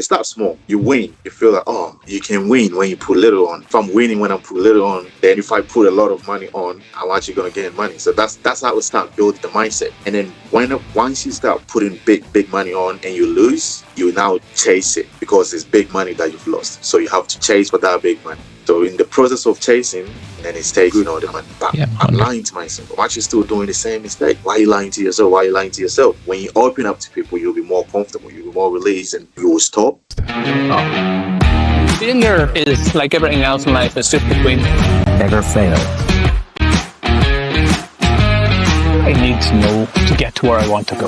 start small. You win. You feel like, oh, you can win when you put little on. If I'm winning when I put little on, then if I put a lot of money on, I'm actually going to gain money. So that's how we start building the mindset. And then once you start putting big money on and you lose, you now chase it because it's big money that you've lost. So you have to chase for that big money. So in the process of chasing, then it's taking the money back. I'm lying to myself. I'm actually still doing the same mistake. Why are you lying to yourself? Why are you lying to yourself? When you open up to people, you'll be more comfortable. You'll be more released, and you will stop. Failure is like everything else in life. It's just between. Never fail. I need to know to get to where I want to go.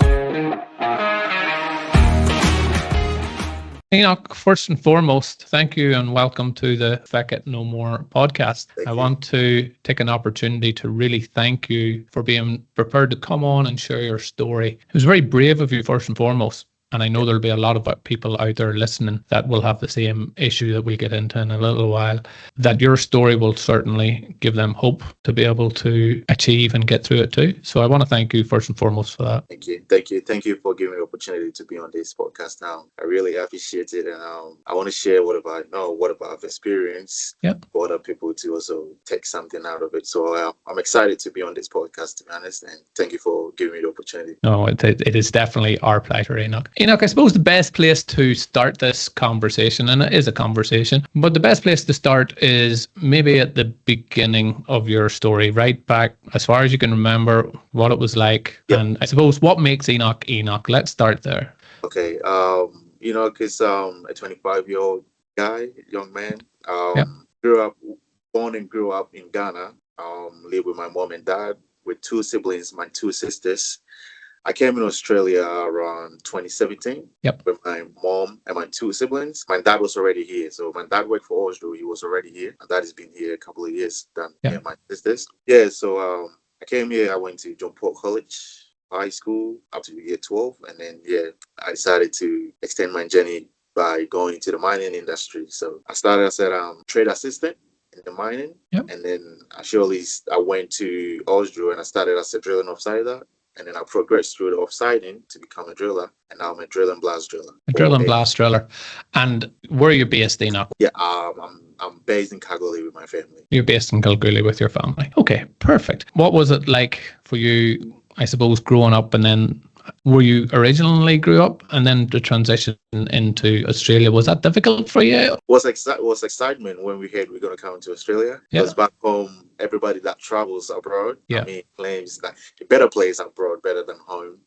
Enoch, first and foremost, thank you and welcome to the Feck It No More podcast. I want to take an opportunity to really thank you for being prepared to come on and share your story. It was very brave of you, first and foremost. And I know there'll be a lot of people out there listening that will have the same issue that we'll get into in a little while, that your story will certainly give them hope to be able to achieve and get through it too. So I want to thank you first and foremost for that. Thank you for giving me the opportunity to be on this podcast now. I really appreciate it. And I want to share what I've experienced for other people to also take something out of it. So I'm excited to be on this podcast, to be honest. And thank you for giving me the opportunity. No, it is definitely our pleasure, Enoch. Enoch, I suppose the best place to start this conversation, and it is a conversation, but the best place to start is maybe at the beginning of your story, right back as far as you can remember what it was like. Yep. And I suppose what makes Enoch Enoch. Let's start there. Okay. Enoch is a 25-year-old guy, young man. Born and grew up in Ghana. Lived with my mom and dad, with two siblings, my two sisters. I came in Australia around 2017 with my mom and my two siblings. My dad was already here. So my dad worked for Oslo. He was already here. My dad has been here a couple of years than me and my sisters. So I came here. I went to John Paul College, high school, up to year 12. And then, I decided to extend my journey by going into the mining industry. So I started as a trade assistant in the mining. And then I went to Oslo and I started as a drilling offsider. And then I progressed through the offsiding to become a driller. And now I'm a drill and blast driller. A drill and blast driller. And where are you based, Enoch? Yeah, I'm based in Kalgoorlie with my family. You're based in Kalgoorlie with your family. Okay, perfect. What was it like for you, I suppose, growing up, and then where you originally grew up, and then the transition into Australia? Was that difficult for you? It was excitement when we heard we're going to come to Australia. Because back home, everybody that travels abroad, claims that a better place abroad, better than home.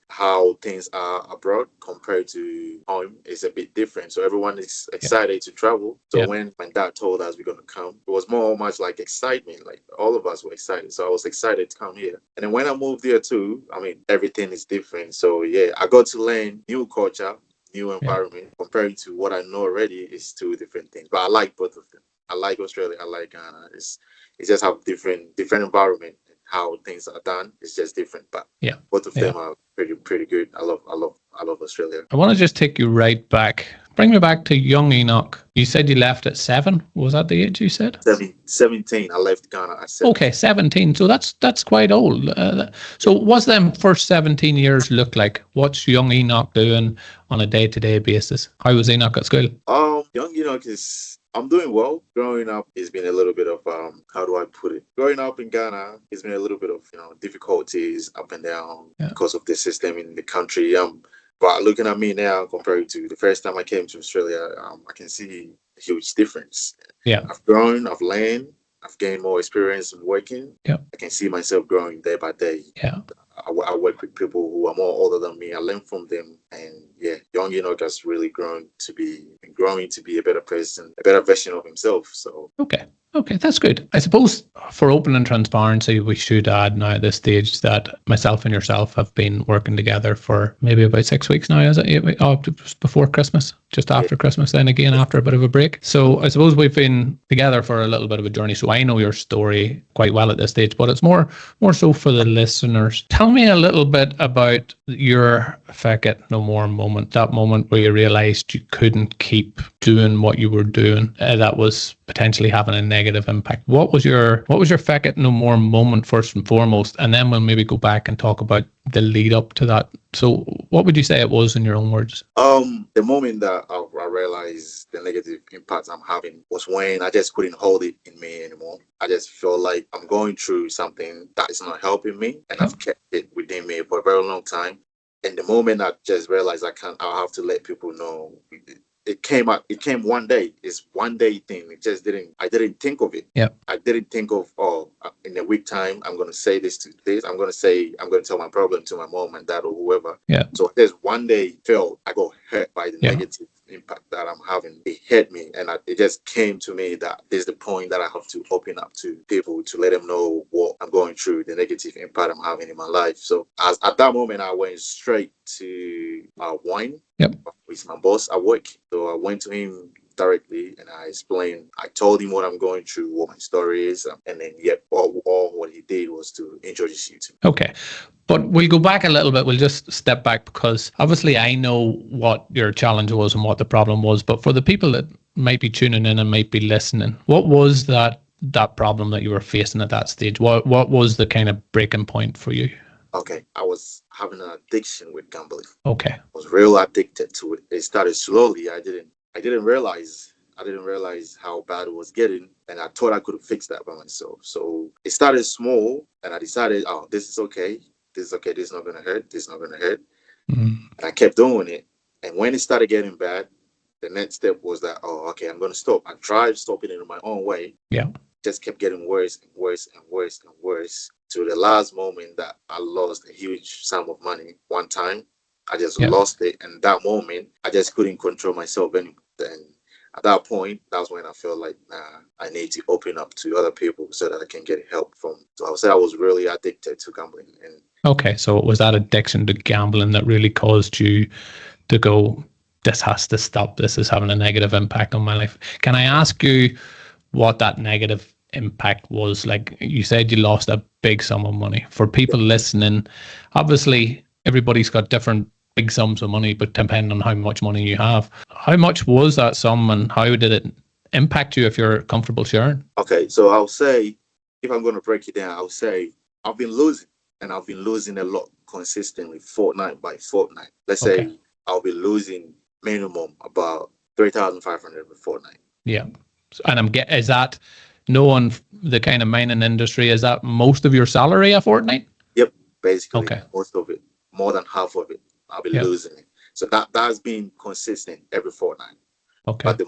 How things are abroad compared to home is a bit different. So everyone is excited to travel. So when my dad told us we're going to come, it was much like excitement. Like all of us were excited. So I was excited to come here. And then when I moved here too, everything is different. So I got to learn new culture, new environment. Compared to what I know already, is two different things. But I like both of them. I like Australia. I like Ghana. It's just have different environment. How things are done is just different, but both of them are pretty good. I love Australia. I want to just take you right back. Bring me back to young Enoch. You said you left at 7. Was that the age you said? 17. I left Ghana at 7. Okay, 17. So that's quite old. So what's them first 17 years look like? What's young Enoch doing on a day-to-day basis? How was Enoch at school? Young Enoch I'm doing well. Growing up has been a little bit of, how do I put it? Growing up in Ghana has been a little bit of, difficulties up and down because of the system in the country. But looking at me now compared to the first time I came to Australia, I can see a huge difference. I've grown, I've learned, I've gained more experience in working. I can see myself growing day by day. I work with people who are more older than me. I learn from them. And young Enoch has really growing to be a better person, a better version of himself. So Okay, that's good. I suppose for open and transparency, we should add now at this stage that myself and yourself have been working together for maybe about 6 weeks now. Is it 8 weeks? Oh, just before Christmas, just after Christmas, then again after a bit of a break. So I suppose we've been together for a little bit of a journey. So I know your story quite well at this stage, but it's more so for the listeners. Tell me a little bit about your Feck It No No More moment, that moment where you realized you couldn't keep doing what you were doing, that was potentially having a negative impact. What was your Feck It No More moment first and foremost? And then we'll maybe go back and talk about the lead up to that. So what would you say it was in your own words? The moment that I realized the negative impact I'm having was when I just couldn't hold it in me anymore. I just feel like I'm going through something that is not helping me, and I've kept it within me for a very long time. And the moment I just realized I'll have to let people know. It came one day. It's one day thing. I didn't think of it. Yeah. I didn't think of, in a week time, I'm going to say this to this. I'm going to tell my problem to my mom and dad or whoever. Yeah. So there's one day I got hurt by the negative impact that I'm having. It hit me, and it just came to me that there's the point that I have to open up to people to let them know what I'm going through, the negative impact I'm having in my life. So at that moment, I went straight to wine. Yep. With my boss at work. So I went to him directly and I told him what I'm going through, what my story is, and then all what he did was to introduce you to me. Okay. But we'll go back a little bit. We'll just step back, because obviously I know what your challenge was and what the problem was. But for the people that might be tuning in and might be listening, what was that problem that you were facing at that stage? What was the kind of breaking point for you? Okay, I was having an addiction with gambling. Okay. I was real addicted to it. It started slowly. I didn't realize how bad it was getting, and I thought I could fix that by myself. So it started small, and I decided, this is okay. This is okay. This is not gonna hurt. This is not gonna hurt. And I kept doing it. And when it started getting bad, the next step was that, okay, I'm gonna stop. I tried stopping it in my own way. Yeah. Just kept getting worse and worse and worse and worse, to the last moment that I lost a huge sum of money one time. I just lost it. And that moment, I just couldn't control myself anymore. Then at that point, that's when I felt like, I need to open up to other people so that I can get help from. So I would say I was really addicted to gambling. And okay, so it was that addiction to gambling that really caused you to go, this has to stop. This is having a negative impact on my life. Can I ask you what that negative impact was? Like you said, you lost a big sum of money. For people listening, obviously everybody's got different big sums of money, but depending on how much money you have, how much was that sum and how did it impact you, if you're comfortable sharing? Okay, so I'll say, if I'm going to break it down, I'll say I've been losing, and I've been losing a lot consistently, fortnight by fortnight. Let's say I'll be losing minimum about 3,500 a fortnight. Yeah. And is that, knowing the kind of mining industry, is that most of your salary a fortnight? Yep, basically. Okay. Most of it, more than half of it, I'll be losing it. So that's been consistent every fortnight. Okay. But the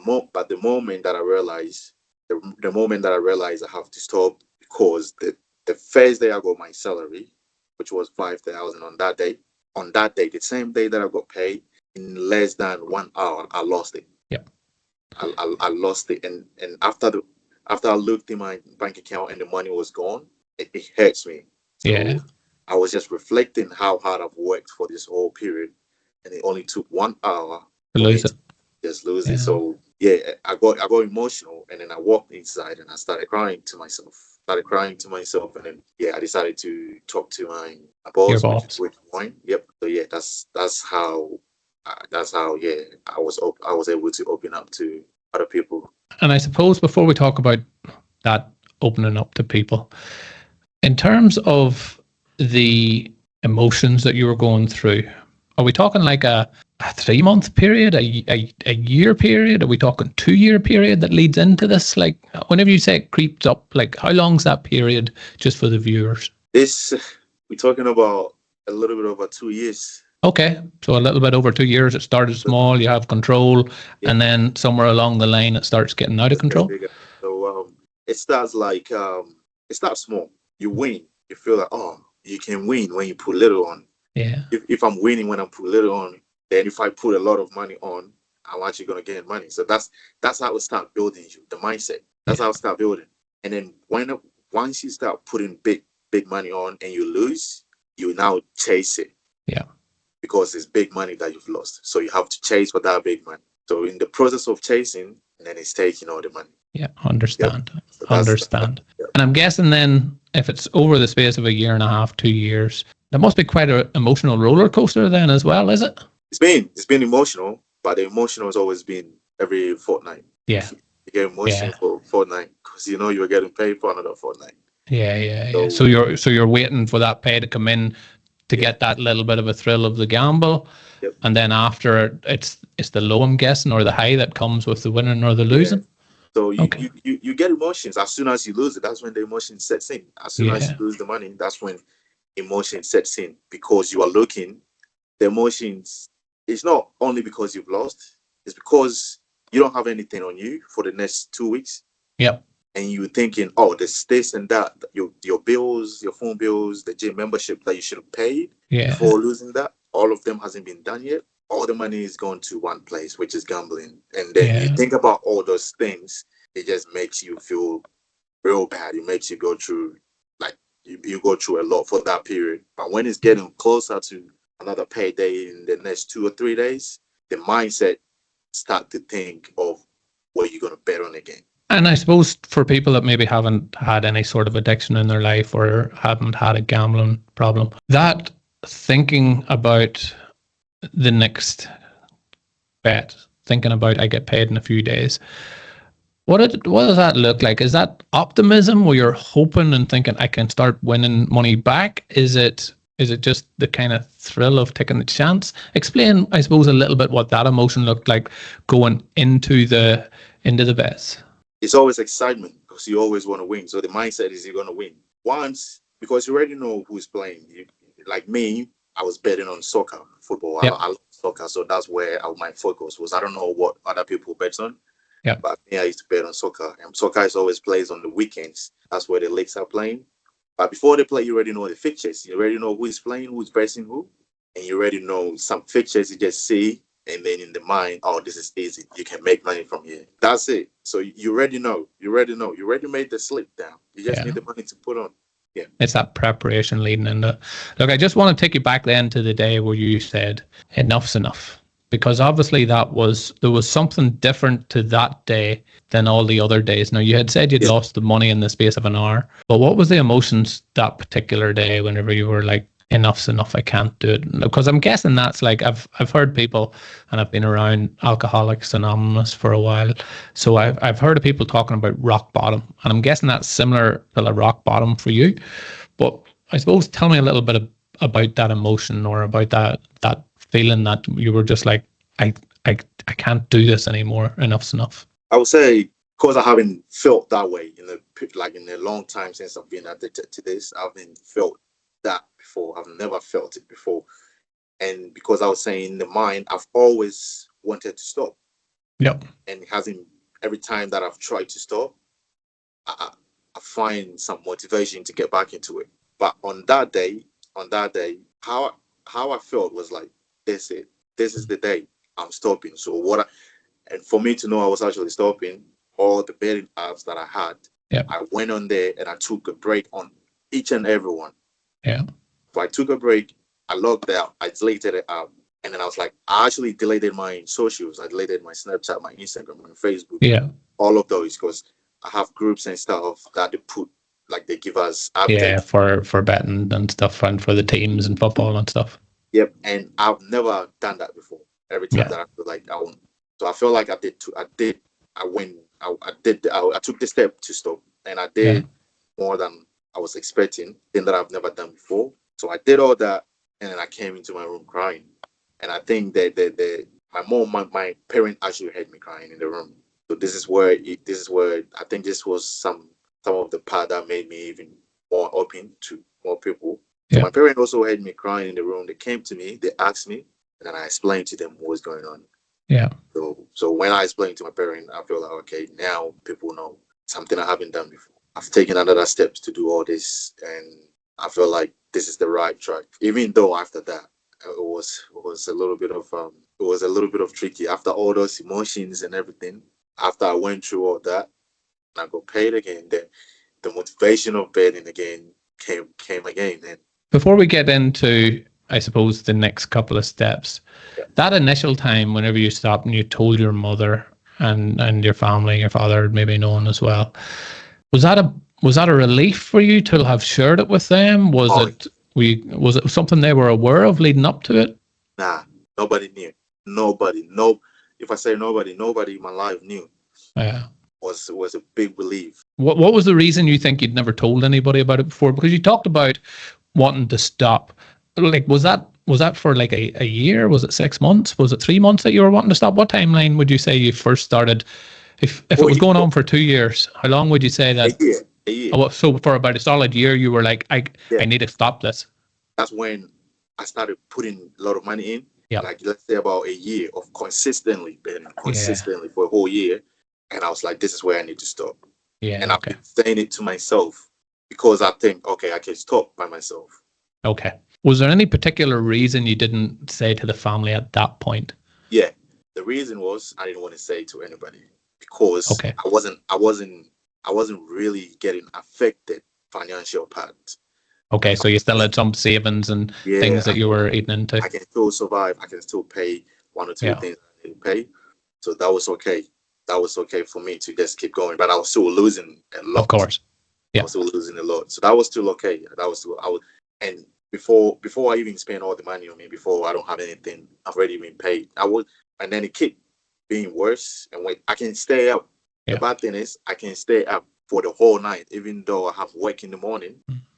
moment that I realized, the moment that I realized I have to stop, because the first day I got my salary, which was 5,000 on that day, the same day that I got paid, in less than 1 hour, I lost it. Yep. I lost it, and after I looked in my bank account and the money was gone, it hurts me. So I was just reflecting how hard I've worked for this whole period, and it only took 1 hour to lose it. Just lose it. So I got emotional, and then I walked inside and I started crying to myself. And then I decided to talk to my boss. With wine. Yep. So that's how I was able to open up to other people. And I suppose before we talk about that opening up to people, in terms of the emotions that you were going through, are we talking like a 3-month period, a year period? Are we talking 2-year period that leads into this? Like, whenever you say it creeps up, like, how long's that period, just for the viewers? We're talking about a little bit over 2 years. Okay, so a little bit over 2 years. It started small, you have control, and then somewhere along the line it starts getting out of control. So it starts it starts small. You win. You feel like, you can win when you put little on. Yeah. If I'm winning when I put little on, then if I put a lot of money on, I'm actually gonna gain money. So that's how it start building you, the mindset. That's how it start building. And then once you start putting big money on and you lose, you now chase it. Yeah. Because it's big money that you've lost. So you have to chase for that big money. So in the process of chasing, and then it's taking all the money. Yeah, understand. Understand. And I'm guessing then, if it's over the space of a year and a half, 2 years, that must be quite an emotional roller coaster then as well, is it? it's been emotional, but the emotional has always been every fortnight. Yeah. You get emotional for fortnight because you know you're getting paid for another fortnight. Yeah. So you're waiting for that pay to come in to get that little bit of a thrill of the gamble. Yep. And then after it's the low, I'm guessing, or the high that comes with the winning or the losing. So you get emotions as soon as you lose it. That's when the emotion sets in. As soon as you lose the money, that's when emotion sets in, because you are looking. The emotions, it's not only because you've lost, it's because you don't have anything on you for the next 2 weeks. Yep. And you're thinking, oh, there's this and that, your bills, your phone bills, the gym membership that you should have paid before losing that. All of them hasn't been done yet. All the money is going to one place, which is gambling. And then you think about all those things, it just makes you feel real bad. It makes you go through, like, you go through a lot for that period. But when it's getting closer to another payday in the next 2 or 3 days, the mindset start to think of what you're going to bet on again. And I suppose for people that maybe haven't had any sort of addiction in their life or haven't had a gambling problem, that thinking about the next bet, thinking about I get paid in a few days, what does that look like? Is that optimism where you're hoping and thinking I can start winning money back? Is it just the kind of thrill of taking the chance? Explain, I suppose, a little bit what that emotion looked like going into the bets. It's always excitement because you always want to win. So the mindset is you're going to win. Once, because you already know who's playing. Like me, I was betting on soccer, football. Yep. I love soccer, so that's where my focus was. I don't know what other people bet on. Yeah. But me, I used to bet on soccer. And soccer is always plays on the weekends. That's where the leagues are playing. But before they play, you already know the fixtures. You already know who is playing, who's versing who. And you already know some fixtures you just see. And then in the mind, oh, this is easy. You can make money from here. That's it. So you already know. You already made the slip down. You just need the money to put on. Yeah. It's that preparation leading into. Look, I just want to take you back then to the day where you said, enough's enough. Because obviously there was something different to that day than all the other days. Now, you had said you'd lost the money in the space of an hour, but what was the emotions that particular day whenever you were like, enough's enough, I can't do it? Because I'm guessing that's like, I've heard people, and I've been around Alcoholics Anonymous for a while, so I've heard of people talking about rock bottom, and I'm guessing that's similar to a rock bottom for you. But I suppose tell me a little bit about that emotion, or about that feeling that you were just like, I can't do this anymore. Enough's enough. I would say, because I haven't felt that way in a long time since I've been addicted to this. I haven't felt that before. I've never felt it before. And because I was saying in the mind, I've always wanted to stop. Yep. And it hasn't. Every time that I've tried to stop, I find some motivation to get back into it. But on that day, how I felt was like, this is the day I'm stopping. So and for me to know I was actually stopping, all the betting apps that I had, I went on there and I took a break on each and every one. Yeah. So I took a break, I logged out, I deleted it out, and then I was like, I actually deleted my socials. I deleted my Snapchat, my Instagram, my Facebook, all of those, because I have groups and stuff that they give us updates. Yeah, for betting and stuff, and for the teams and football and stuff. Yep, and I've never done that before. Every time that I feel like I won't. So I feel like I did. I took the step to stop, and I did more than I was expecting, thing that I've never done before. So I did all that, and then I came into my room crying. And I think that my mom, my parent actually heard me crying in the room. So this is where I think this was some of the part that made me even more open to more people. So my parents also heard me crying in the room. They came to me, they asked me, and then I explained to them what was going on. Yeah. So when I explained to my parents, I feel like, okay, now people know something I haven't done before. I've taken another steps to do all this, and I feel like this is the right track. Even though after that, it was a little bit of tricky. After all those emotions and everything, after I went through all that, and I got paid again, then the motivation of betting again came again. And before we get into, I suppose, the next couple of steps, that initial time whenever you stopped and you told your mother and your family, your father maybe known as well, was that a relief for you to have shared it with them? Was it something they were aware of leading up to it? Nah, Nobody knew. Nobody. No. If I say nobody in my life knew. Yeah. Was a big relief. What was the reason you think you'd never told anybody about it before? Because you talked about wanting to stop. Like, was that for like a year? Was it 6 months? Was it 3 months that you were wanting to stop? What timeline would you say you first started? If it was going on for 2 years, how long would you say that? A year. Oh, so for about a solid year, you were like, I need to stop this. That's when I started putting a lot of money in. Yeah. Like, let's say about a year of consistently for a whole year. And I was like, this is where I need to stop. Yeah. And I've been saying it to myself because I think, okay, I can stop by myself. Okay. Was there any particular reason you didn't say to the family at that point? Yeah. The reason was I didn't want to say to anybody because I wasn't really getting affected financial part. Okay, so you still had some savings and things that you were eating into. I can still survive. I can still pay one or two things I need to pay. So that was okay. That was okay for me to just keep going. But I was still losing a lot. Of course. Yeah. I was still losing a lot. So that was still okay. And before I even spend all the money on me, before I don't have anything, I've already been paid. And then it kept being worse. And when I can stay up. The bad thing is I can stay up for the whole night, even though I have work in the morning.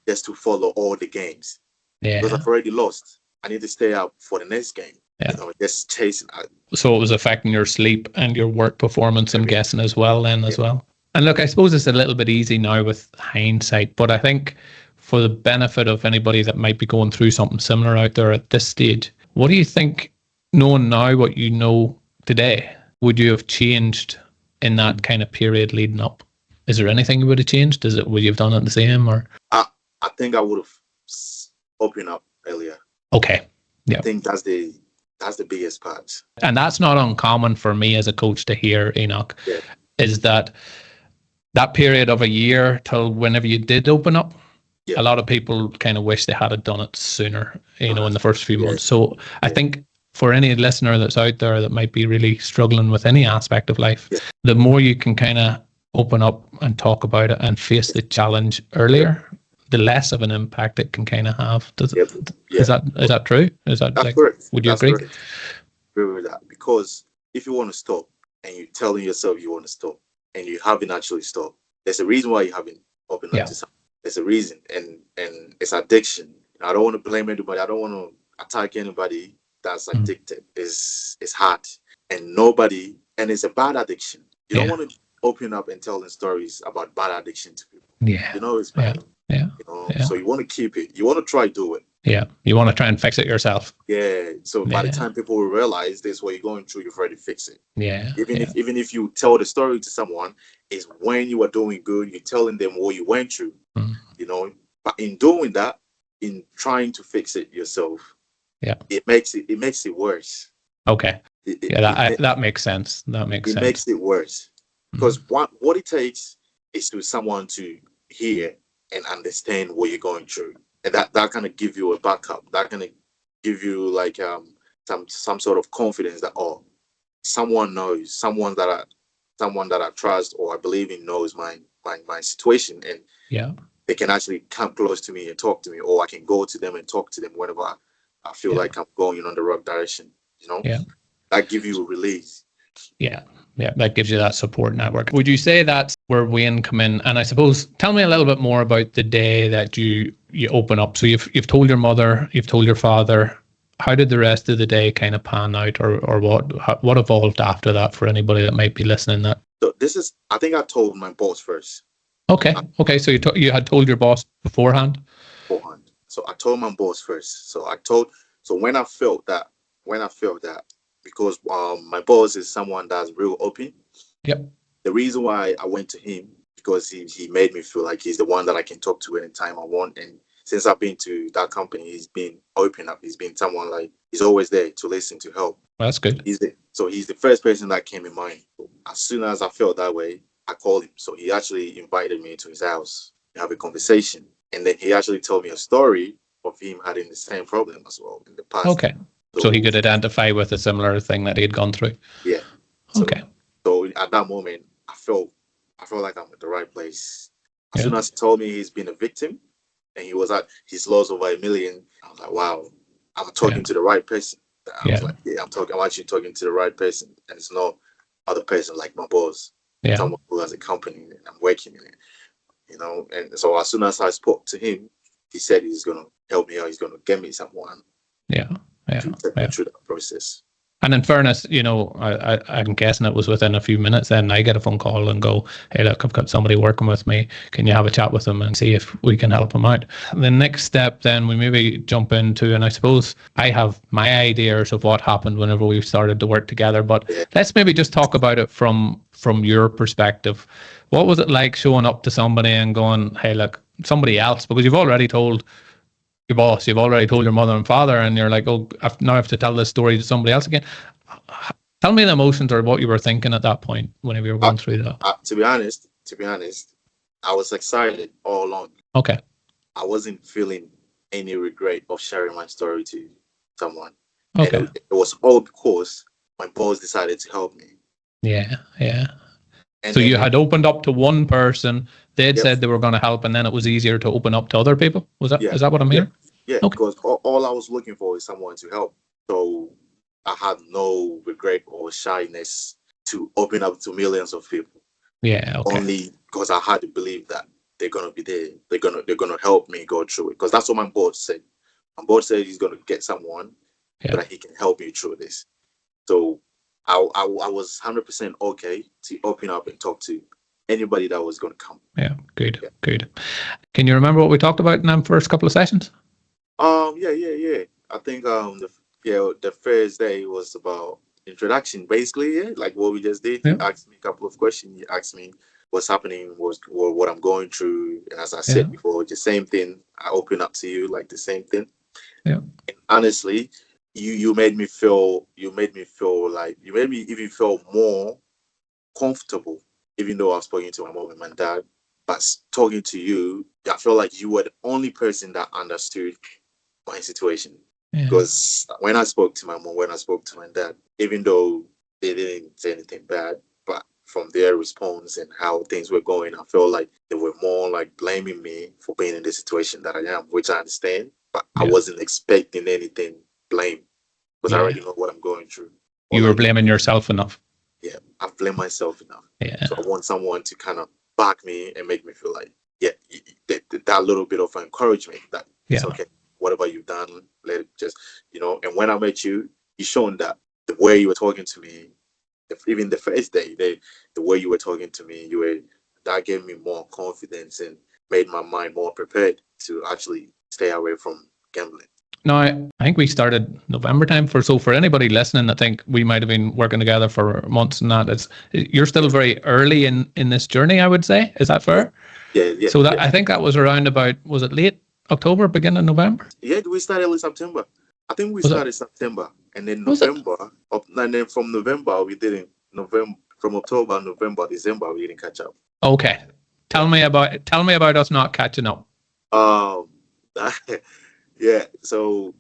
Just to follow all the games. Because I've already lost. I need to stay up for the next game. Just chasing. So it was affecting your sleep and your work performance, I'm guessing, as well. And look, I suppose it's a little bit easy now with hindsight, but I think for the benefit of anybody that might be going through something similar out there at this stage, what do you think, knowing now what you know today, would you have changed in that kind of period leading up? Is there anything you would have changed? Would you have done it the same, or? I think I would have opened up earlier. Okay. Yeah. I think that's the biggest part. And that's not uncommon for me as a coach to hear, Enoch, is that period of a year till whenever you did open up, a lot of people kind of wish they had done it sooner, in the first few months. So I think for any listener that's out there that might be really struggling with any aspect of life, the more you can kind of open up and talk about it and face the challenge earlier, the less of an impact it can kind of have. Is that true? Is that correct? Would you agree? Correct. Agree with that. Because if you want to stop and you're telling yourself you want to stop and you haven't actually stopped, there's a reason why you haven't opened up to something. There's a reason, and it's addiction. I don't want to blame anybody. I don't want to attack anybody that's addicted. It's hard, and it's a bad addiction. You don't want to open up and telling stories about bad addiction to people. Yeah, it's bad. So you want to keep it. You want to try do it. Yeah, you want to try and fix it yourself. Yeah. So by the time people will realize this is what you're going through, you've already fixed it. Yeah. Even if you tell the story to someone, is when you are doing good, you're telling them what you went through. But in doing that, in trying to fix it yourself, it makes it worse. Okay. That makes sense. It makes it worse because what it takes is for someone to hear and understand what you're going through, and that kind of give you a backup. That kind of give you like some sort of confidence that someone knows, someone that I trust or I believe in knows my situation, and they can actually come close to me and talk to me, or I can go to them and talk to them whenever I feel like I'm going in the wrong direction. That gives you a release. Yeah, that gives you that support network. Would you say that's where Wayne come in? And I suppose, tell me a little bit more about the day that you open up. So you've told your mother, you've told your father. How did the rest of the day kind of pan out, or what evolved after that for anybody that might be listening? So I think I told my boss first. Okay. So you had told your boss beforehand. So I told my boss first. So when I felt that, because my boss is someone that's real open. Yep. The reason why I went to him, because he made me feel like he's the one that I can talk to anytime I want. And since I've been to that company, he's been open up. He's been someone like, he's always there to listen, to help. Well, that's good. He's the first person that came in mind. As soon as I felt that way, I called him. So he actually invited me to his house to have a conversation. And then he actually told me a story of him having the same problem as well in the past. Okay. So he could identify with a similar thing that he'd gone through. Yeah. Okay. So at that moment, I felt like I'm at the right place. As soon as he told me he's been a victim and he's lost over $1 million, I was like, wow, I'm talking to the right person. I was like, yeah, I'm actually talking to the right person, and it's not other person like my boss, someone who has a company and I'm working in it, And so as soon as I spoke to him, he said he's gonna help me out. He's gonna get me someone. To take me through that process. And in fairness, I'm guessing it was within a few minutes then I get a phone call and go, hey, look, I've got somebody working with me. Can you have a chat with them and see if we can help them out? The next step then we maybe jump into, and I suppose I have my ideas of what happened whenever we started to work together, but let's maybe just talk about it from your perspective. What was it like showing up to somebody and going, hey, look, somebody else, because you've already told your boss, you've already told your mother and father, and you're like, oh, now I have to tell this story to somebody else again. Tell me the emotions or what you were thinking at that point whenever you were going through that. To be honest, I was excited all along. Okay. I wasn't feeling any regret of sharing my story to someone. Okay. And it was all because my boss decided to help me. Yeah. And so you had opened up to one person, they'd said they were going to help, and then it was easier to open up to other people? Is that what I'm hearing? Yeah, because all I was looking for is someone to help. So I had no regret or shyness to open up to millions of people. Yeah, okay. Only because I had to believe that they're gonna be there. They're gonna help me go through it. Because that's what my boss said. My boss said he's gonna get someone that he can help me through this. So I was 100% okay to open up and talk to anybody that was going to come. Yeah, good. Can you remember what we talked about in them first couple of sessions? Yeah. I think the first day was about introduction, basically, like what we just did. You asked me a couple of questions. You asked me what's happening, what I'm going through, and as I said before, the same thing. I open up to you like the same thing. Yeah. And honestly, you made me feel like you made me even feel more comfortable, even though I was talking to my mom and my dad. But talking to you, I felt like you were the only person that understood my situation. Because when I spoke to my mom, when I spoke to my dad, even though they didn't say anything bad, but from their response and how things were going, I felt like they were more like blaming me for being in the situation that I am, which I understand, but I wasn't expecting anything blame, because I already know what I'm going through. You were blaming yourself enough. Yeah, I've blamed myself enough. Yeah. So I want someone to kind of back me and make me feel like, that little bit of encouragement that it's okay. Whatever you've done, let it just, and when I met you, you shown that the way you were talking to me, even the first day, the way you were talking to me, that gave me more confidence and made my mind more prepared to actually stay away from gambling. No, I think we started November time. So for anybody listening, I think we might have been working together for months and that. You're still very early in this journey, I would say. Is that fair? Yeah. So I think that was around about, was it late October, beginning of November? Yeah, we started in September. I think we started September, and then November, and then from November we didn't. From October, November, December, we didn't catch up. Okay, tell me about us not catching up. Yeah. So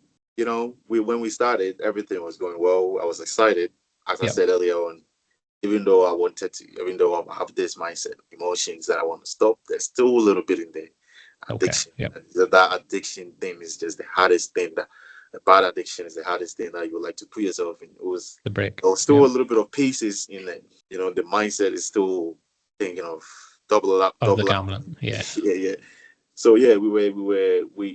when we started, everything was going well. I was excited, as I said earlier on. Even though I have this mindset, emotions that I want to stop, there's still a little bit in there. Addiction. Okay. That addiction thing is just the hardest thing. The bad addiction is the hardest thing that you would like to put yourself in. It was the break. There was still a little bit of pieces in it. The mindset is still thinking of double up. Gambling. Yeah. Yeah. So yeah,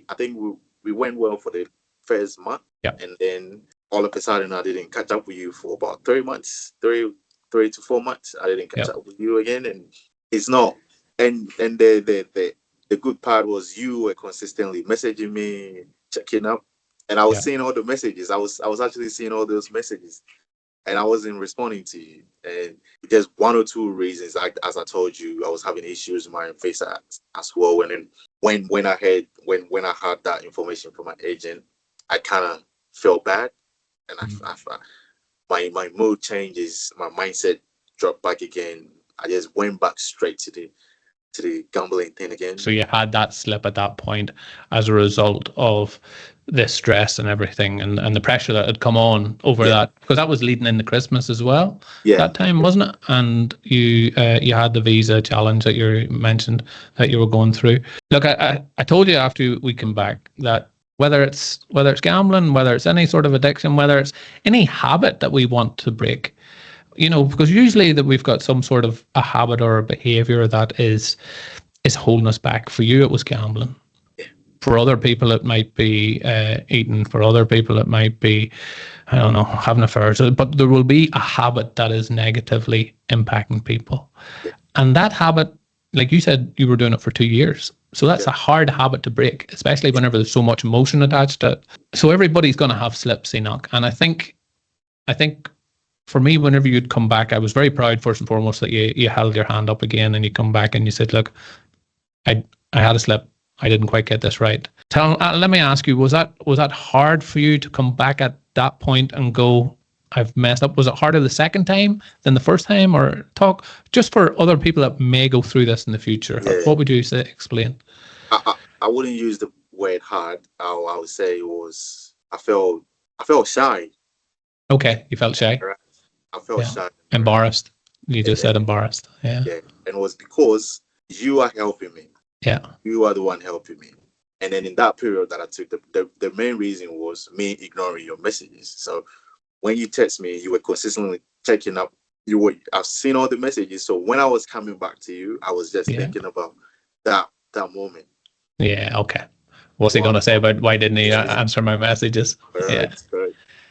I think we went well for the first month. Yeah. And then all of a sudden I didn't catch up with you for about 3 months, 3 to 4 months. I didn't catch up with you again, and it's not. And the good part was you were consistently messaging me, checking up, and I was seeing all the messages. I was actually seeing all those messages, and I wasn't responding to you. And there's one or two reasons. As I told you, I was having issues with my face as well. And then when I heard that information from my agent, I kind of felt bad, and my mood changes, my mindset dropped back again. I just went back straight to the gambling thing again. So you had that slip at that point as a result of the stress and everything and the pressure that had come on over that, because that was leading into Christmas as well. That time, wasn't it? And you had the visa challenge that you mentioned that you were going through. Look, I told you after we came back that whether it's gambling, whether it's any sort of addiction, whether it's any habit that we want to break. Because usually that we've got some sort of a habit or a behavior that is holding us back. For you, it was gambling. For other people, it might be eating. For other people, it might be, I don't know, having affairs. But there will be a habit that is negatively impacting people. And that habit, like you said, you were doing it for 2 years. So that's a hard habit to break, especially whenever there's so much emotion attached to it. So everybody's going to have slips, Enoch. And I think for me, whenever you'd come back, I was very proud, first and foremost, that you held your hand up again and you come back and you said, look, I had a slip. I didn't quite get this right. Let me ask you, was that hard for you to come back at that point and go, I've messed up? Was it harder the second time than the first time? Or talk just for other people that may go through this in the future. Yeah. What would you say? Explain. I wouldn't use the word hard. I would say it was, I felt shy. Okay, you felt shy. I felt shy. Embarrassed. You just said embarrassed. Yeah. Yeah, and it was because you are helping me. Yeah. You are the one helping me. And then in that period that I took, the main reason was me ignoring your messages. So when you text me, you were consistently checking up. I've seen all the messages. So when I was coming back to you, I was just thinking about that moment. Yeah, okay. What's he going to say about why didn't he answer my messages? Right.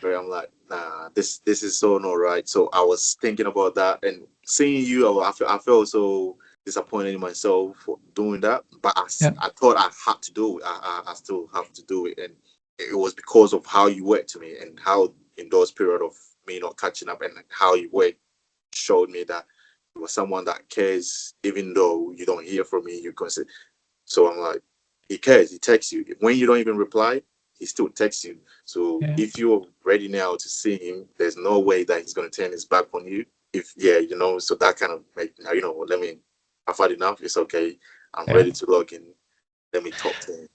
I'm like, nah, this is so not right. So I was thinking about that, and seeing you, I felt so disappointed in myself for doing that. But I thought I had to do it. I still have to do it, and it was because of how you were to me and how in those period of me not catching up and how you were showed me that you were someone that cares, even though you don't hear from me. You consider. So I'm like, he cares. He texts you when you don't even reply. He still texts you. So if you're ready now to see him, there's no way that he's going to turn his back on you. So that kind of I've had enough. It's okay. I'm ready to log in. Let me talk to him.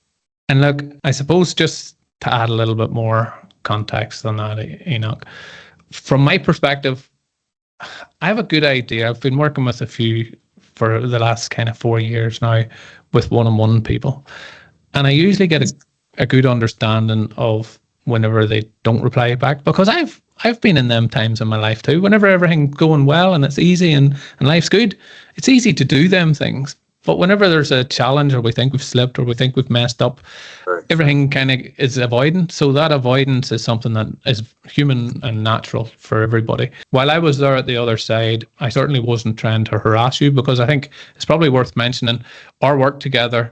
And look, I suppose just to add a little bit more context on that, Enoch, from my perspective, I have a good idea. I've been working with a few for the last kind of 4 years now with one-on-one people. And I usually get a good understanding of whenever they don't reply back, because I've been in them times in my life too. Whenever everything's going well and it's easy and life's good, it's easy to do them things. But whenever there's a challenge, or we think we've slipped, or we think we've messed up, everything kind of is avoidance. So that avoidance is something that is human and natural for everybody. While I was there at the other side, I certainly wasn't trying to harass you, because I think it's probably worth mentioning our work together.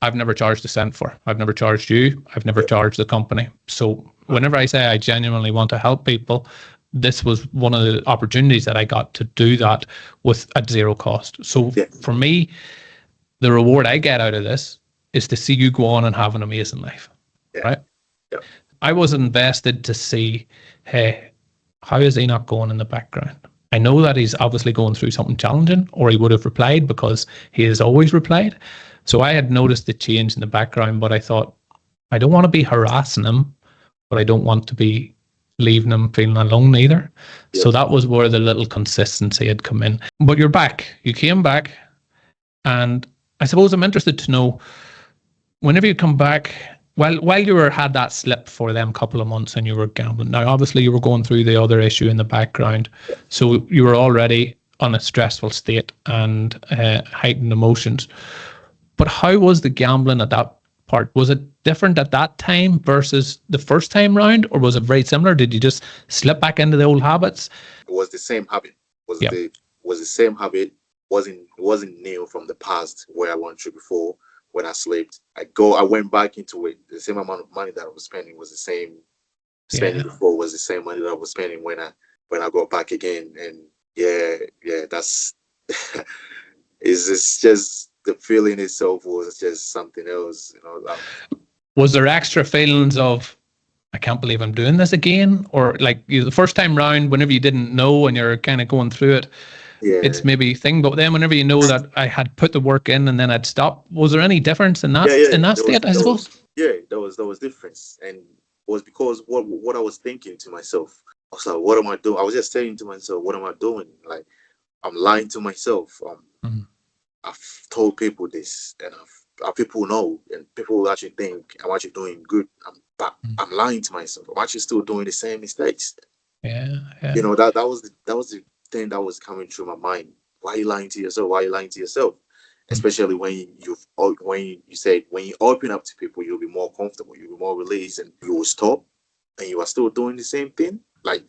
I've never charged a cent for. I've never charged you. I've never charged the company. So whenever I say I genuinely want to help people, this was one of the opportunities that I got to do that at zero cost. So for me, the reward I get out of this is to see you go on and have an amazing life, right? Yeah. I was invested to see, hey, how is Enoch going in the background? I know that he's obviously going through something challenging, or he would have replied, because he has always replied. So I had noticed the change in the background, but I thought, I don't want to be harassing him, but I don't want to be leaving him feeling alone either. Yeah. So that was where the little consistency had come in. But you're back. You came back. And I suppose I'm interested to know, whenever you come back, while you had that slip for them couple of months and you were gambling, now obviously you were going through the other issue in the background. So you were already on a stressful state and heightened emotions. But how was the gambling at that part? Was it different at that time versus the first time round, or was it very similar? Did you just slip back into the old habits? It was the same habit. Was the same habit. Wasn't new from the past where I went through before. When I slept, I went back into it. The same amount of money that I was spending was the same. Spending before was the same money that I was spending when I got back again. And that's it's just. The feeling itself was just something else, Was there extra feelings of, I can't believe I'm doing this again? Or like the first time round, whenever you didn't know and you're kind of going through it, it's maybe a thing. But then whenever you know that I had put the work in and then I'd stop, was there any difference in that state, I suppose? There was difference. And it was because what I was thinking to myself, I was like, what am I doing? I was just saying to myself, what am I doing? Like, I'm lying to myself. I've told people this, and people know, and people actually think I'm actually doing good. But I'm lying to myself. I'm actually still doing the same mistakes. Yeah. That was the thing that was coming through my mind. Why are you lying to yourself? Why are you lying to yourself? Especially when you said when you open up to people, you'll be more comfortable, you'll be more released, and you will stop, and you are still doing the same thing. Like,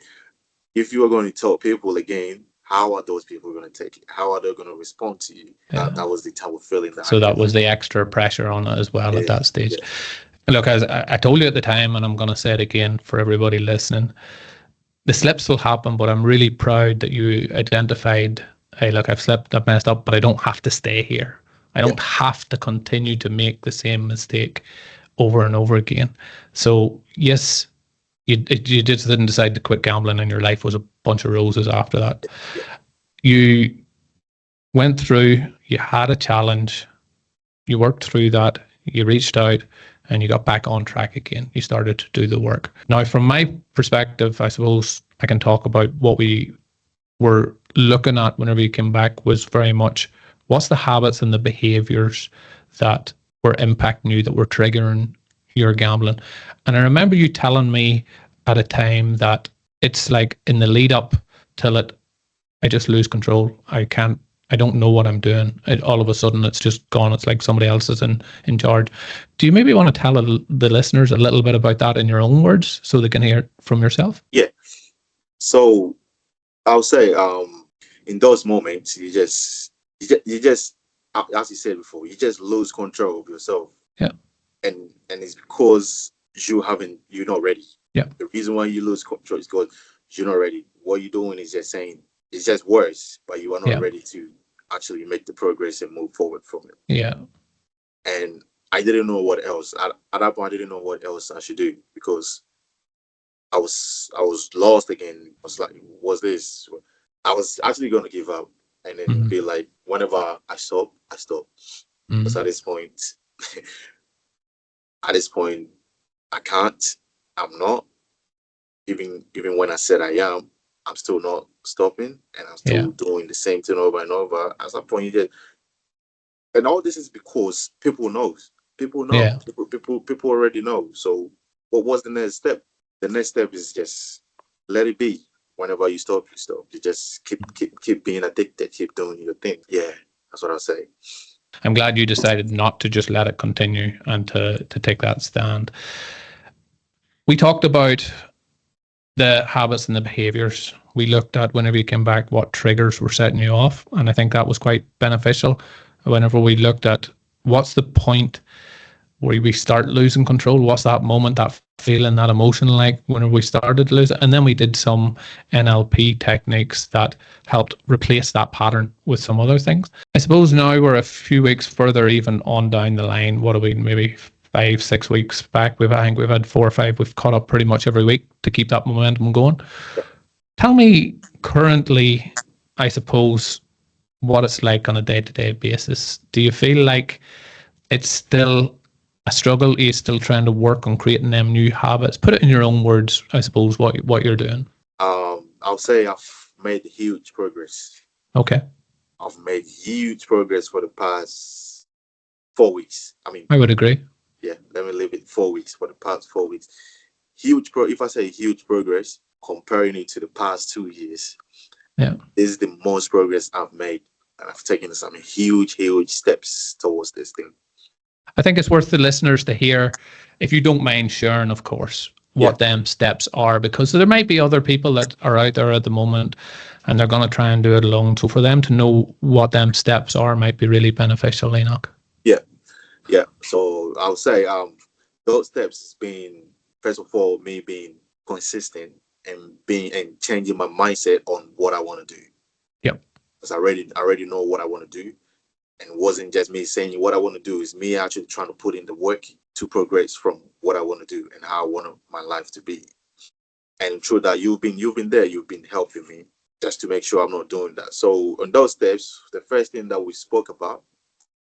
if you are going to tell people again, how are those people going to take it? How are they going to respond to you? That was the type of feeling that. So that was the extra pressure on it as well at that stage. Yeah. Look, as I told you at the time, and I'm going to say it again for everybody listening, the slips will happen, but I'm really proud that you identified, hey, look, I've slipped, I've messed up, but I don't have to stay here. I don't have to continue to make the same mistake over and over again. So yes, you just didn't decide to quit gambling, and your life was a bunch of roses after that. You went through, you had a challenge, you worked through that, you reached out, and you got back on track again. You started to do the work. Now, from my perspective, I suppose I can talk about what we were looking at whenever you came back was very much what's the habits and the behaviors that were impacting you, that were triggering your gambling. And I remember you telling me at a time that it's like in the lead up till I just lose control. I don't know what I'm doing. All of a sudden, it's just gone. It's like somebody else is in charge. Do you maybe want to tell the listeners a little bit about that in your own words so they can hear it from yourself? Yeah. So I'll say, in those moments, you just, as you said before, you just lose control of yourself. Yeah. And it's because you're not ready. Yeah. The reason why you lose control is because you're not ready. What you're doing is just saying it's just worse, but you are not ready to actually make the progress and move forward from it. Yeah. And I didn't know what else. At that point, I didn't know what else I should do because I was lost again. I was like, what's this? I was actually going to give up and then be like, whenever I stop, I stop. Because at this point, I can't. I'm not. Even when I said I am, I'm still not stopping, and I'm still doing the same thing over and over. At some point, and all this is because people know. People know. Yeah. People already know. So, what was the next step? The next step is just let it be. Whenever you stop, you stop. You just keep being addicted. Keep doing your thing. Yeah, that's what I'll say. I'm glad you decided not to just let it continue and to take that stand. We talked about the habits and the behaviors. We looked at, whenever you came back, what triggers were setting you off. And I think that was quite beneficial. Whenever we looked at what's the point where we start losing control, what's that moment, that feeling, that emotion like whenever we started to lose it. And then we did some NLP techniques that helped replace that pattern with some other things. I suppose now we're a few weeks further even on down the line. What are we, maybe 5-6 weeks back? I think we've had 4 or 5. We've caught up pretty much every week to keep that momentum going. Tell me currently, I suppose, what it's like on a day-to-day basis. Do you feel like it's still a struggle? Are you still trying to work on creating them new habits? Put it in your own words, I suppose, what you're doing. I'll say I've made huge progress. Okay. I've made huge progress for the past 4 weeks. I would agree. Yeah, let me leave it 4 weeks. For the past 4 weeks, if I say huge progress, comparing it to the past 2 years, this is the most progress I've made, and I've taken some huge steps towards this thing. I think it's worth the listeners to hear, if you don't mind sharing, of course, what them steps are, because there might be other people that are out there at the moment and they're going to try and do it alone. So for them to know what them steps are might be really beneficial, Enoch. Yeah. So I'll say those steps has been, first of all, me being consistent and changing my mindset on what I want to do. Yep. Because I already know what I want to do. And it wasn't just me saying what I want to do, is me actually trying to put in the work to progress from what I want to do and how I want my life to be. And through that, you've been there, you've been helping me just to make sure I'm not doing that. So on those steps, the first thing that we spoke about,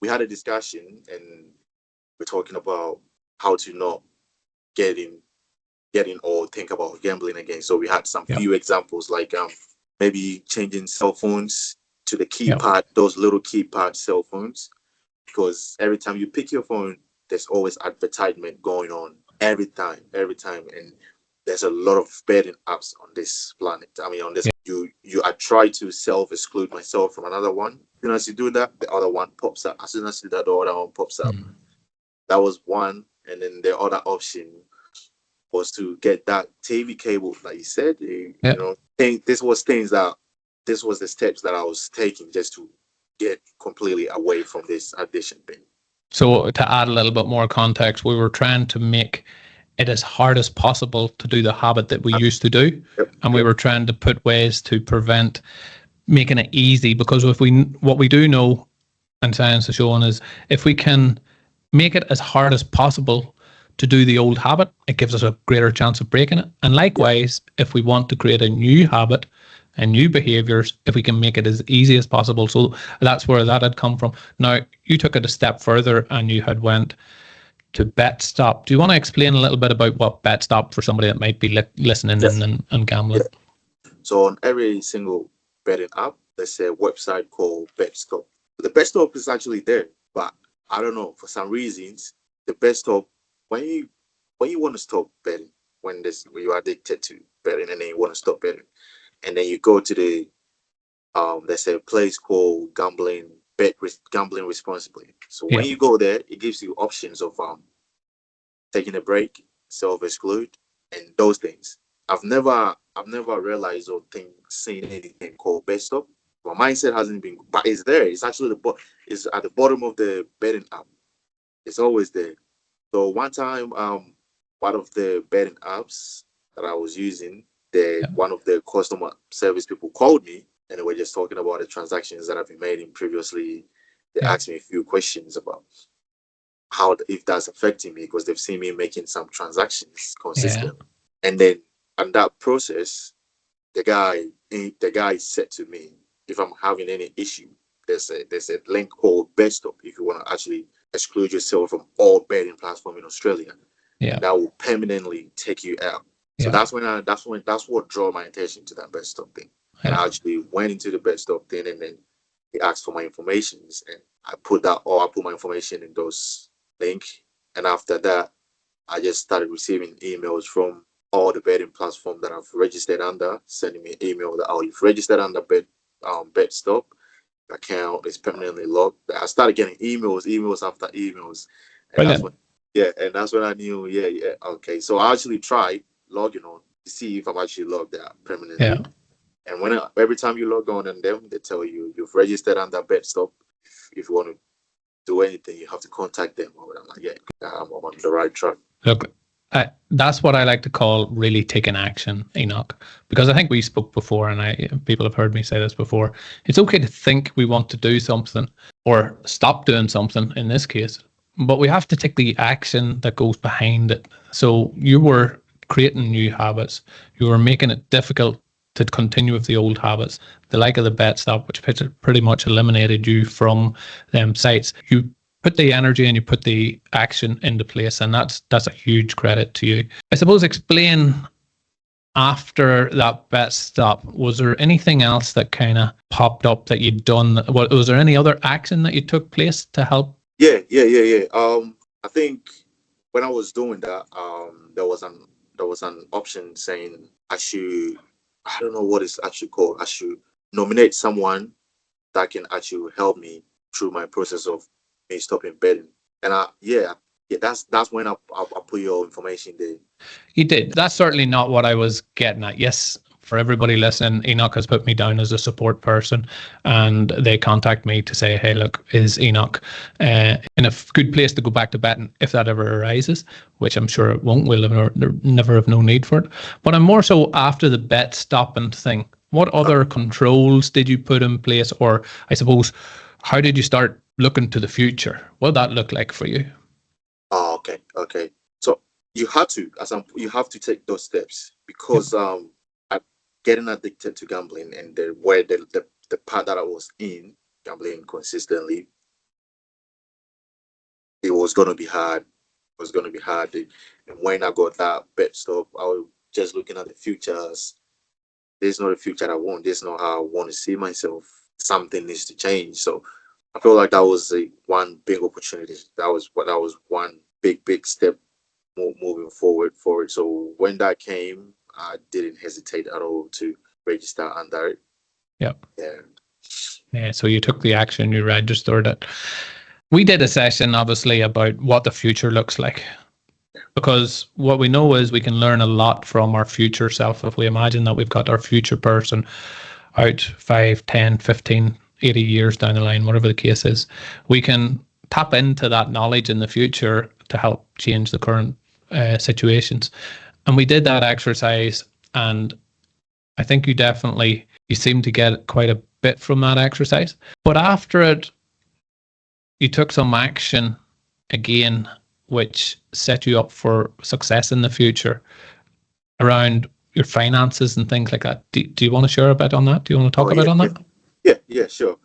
we had a discussion and we're talking about how to not get in or think about gambling again. So we had some few examples, like maybe changing cell phones to the keypad, those little keypad cell phones. because every time you pick your phone, there's always advertisement going on every time, and there's a lot of betting apps on this planet. I mean, on this, I try to self-exclude myself from another one. As soon as you do that, the other one pops up. As soon as you do that, the other one pops up. That was one, and then the other option was to get that TV cable, like you said. This was the steps that I was taking just to get completely away from this addiction thing. So to add a little bit more context, we were trying to make it as hard as possible to do the habit that we used to do. And we were trying to put ways to prevent making it easy, because what we do know, and science is showing, is if we can make it as hard as possible to do the old habit, it gives us a greater chance of breaking it. And likewise, if we want to create a new habit and new behaviors, if we can make it as easy as possible. So that's where that had come from. Now, you took it a step further and you had went to BetStop. Do you want to explain a little bit about what BetStop for somebody that might be listening in and gambling? So on every single betting app, there's a website called BetStop. The BetStop is actually there, but I don't know, for some reasons, the BetStop, when you want to stop betting, when you're addicted to betting and then you want to stop betting, and then you go to the there's a place called gambling responsibly. So when you go there, it gives you options of taking a break, self-exclude, and those things. I've never realized or seen anything called BetStop. My mindset hasn't been, but it's there. It's actually it's at the bottom of the betting app. It's always there. So one time, one of the betting apps that I was using, one of the customer service people called me, and they were just talking about the transactions that I've been made in previously. They asked me a few questions about if that's affecting me, because they've seen me making some transactions consistently. And then on that process, the guy said to me, if I'm having any issue, there's a link called BetStop if you want to actually exclude yourself from all betting platform in Australia. That will permanently take you out. So that's what drew my attention to that BetStop thing. And I actually went into the BetStop thing, and then he asked for my information, and I put my information in those link. And after that, I just started receiving emails from all the betting platform that I've registered under, sending me an email that, you've registered under BetStop, account is permanently locked. I started getting emails after emails. And that's when I knew, okay. So I actually tried logging on to see if I'm actually logged out permanently. And every time you log on and them, they tell you you've registered under BetStop. If you want to do anything, you have to contact them. I'm like, I'm on the right track. Look, that's what I like to call really taking action, Enoch, because I think we spoke before, and people have heard me say this before. It's okay to think we want to do something or stop doing something in this case, but we have to take the action that goes behind it. So you were creating new habits. You were making it difficult to continue with the old habits, the like of the BetStop, which pretty much eliminated you from them sites. You put the energy and you put the action into place, and that's a huge credit to you. I suppose explain, after that BetStop, was there anything else that kind of popped up that you'd done? Was there any other action that you took place to help? Yeah. I think when I was doing that, there was an option saying I don't know what it's actually called. I should nominate someone that can actually help me through my process of me stopping betting. And that's when I put your information there. You did. That's certainly not what I was getting at. Yes, for everybody listening, Enoch has put me down as a support person, and they contact me to say, hey, look, is Enoch in a good place to go back to betting if that ever arises, which I'm sure it won't. We'll never have no need for it. But I'm more so after the bet stopping thing. What other controls did you put in place? Or I suppose, how did you start looking to the future? What did that look like for you? Oh, okay. So you have to take those steps, because getting addicted to gambling, and the part that I was in, gambling consistently, it was gonna be hard. And when I got that BetStop, I was just looking at the futures. This is not the future I want. This is not how I want to see myself. Something needs to change. So I feel like that was one big opportunity. That was one big step moving forward for it. So when that came, I didn't hesitate at all to register under it. Yep. Yeah. Yeah. So you took the action, you registered it. We did a session, obviously, about what the future looks like. Because what we know is we can learn a lot from our future self. If we imagine that we've got our future person out 5, 10, 15, 80 years down the line, whatever the case is, we can tap into that knowledge in the future to help change the current situations. And we did that exercise, and I think you seem to get quite a bit from that exercise. But after it, you took some action again, which set you up for success in the future around your finances and things like that. Do you want to share a bit on that? Do you want to talk a bit on that? Yeah, sure.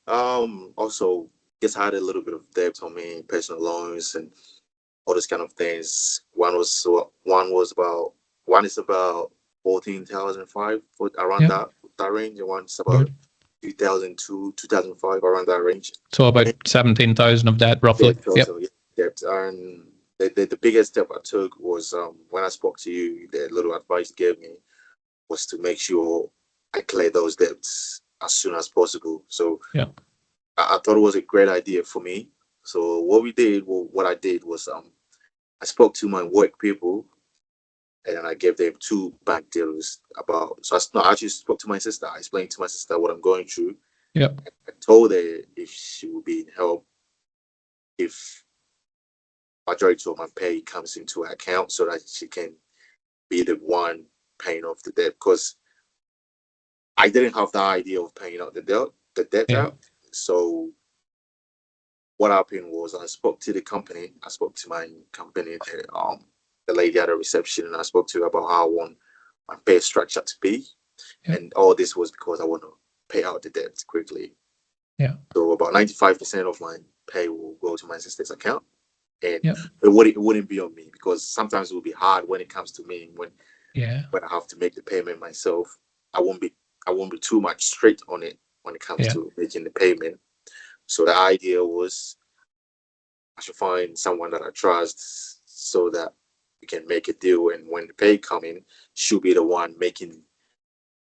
Also, just had a little bit of debt on me, personal loans and all those kind of things. One is about 14,005 for around that range, and one's about 2002, 2005 around that range. So about 17,000 of debt, roughly. Debt. And the biggest step I took was when I spoke to you. The little advice you gave me was to make sure I clear those debts as soon as possible. So I thought it was a great idea for me. So what I did was I spoke to my work people, and then I gave them 2 bank deals I actually spoke to my sister. I explained to my sister what I'm going through. Yep. I told her if she would be in help, if majority of my pay comes into her account, so that she can be the one paying off the debt, because I didn't have the idea of paying out the debt out. So what happened was I spoke to my company, the lady at the reception, and I spoke to her about how I want my pay structure to be. And all this was because I want to pay out the debt quickly. So about 95% of my pay will go to my sister's account, and it wouldn't be on me, because sometimes it will be hard when it comes to me when I have to make the payment myself. I won't be too much straight on it when it comes to making the payment. So the idea was I should find someone that I trust, so that we can make a deal, and when the pay come in, she'll be the one making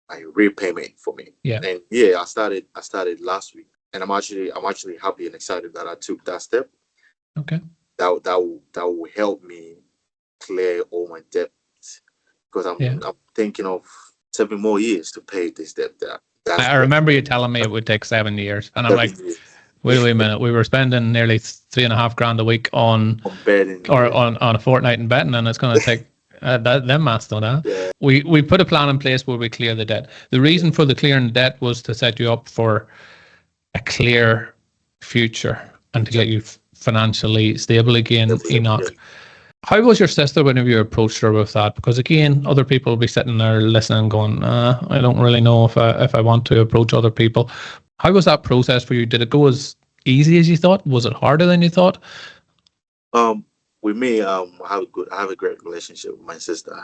a repayment for me. And I started last week, and I'm actually happy and excited that I took that step. Okay. That will help me clear all my debt, because I'm thinking of 7 more years to pay this debt. I remember you telling me it would take 7 years, and I'm like, wait a minute. We were spending nearly $3,500 a week on betting, or on a fortnight in betting, and it's going to take them maths on that. We put a plan in place where we clear the debt. The reason for the clearing the debt was to set you up for a clear future and to get you financially stable again, Enoch. How was your sister whenever you approached her with that? Because again, other people will be sitting there listening, going, "I don't really know if I want to approach other people." How was that process for you? Did it go as easy as you thought? Was it harder than you thought? With me, I have a great relationship with my sister,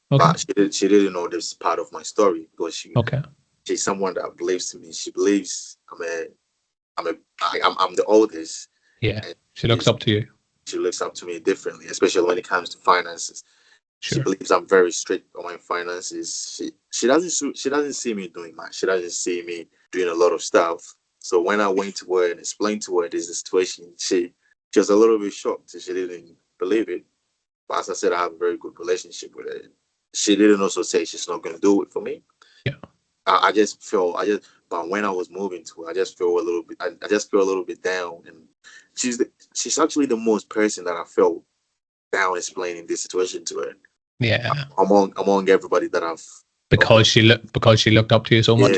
but she didn't know this part of my story, because she's someone that believes to me. She believes I'm the oldest. Yeah, she looks up to you. She looks up to me differently, especially when it comes to finances. She believes I'm very strict on my finances. She doesn't see me doing much. She doesn't see me doing a lot of stuff. So when I went to her and explained to her this is the situation, she was a little bit shocked. She didn't believe it. But as I said, I have a very good relationship with her. She didn't also say she's not going to do it for me. But when I was moving to her, I just feel a little bit down. And she's actually the most person that I felt down explaining this situation to her. Yeah. Among everybody that I've because she looked up to you so much.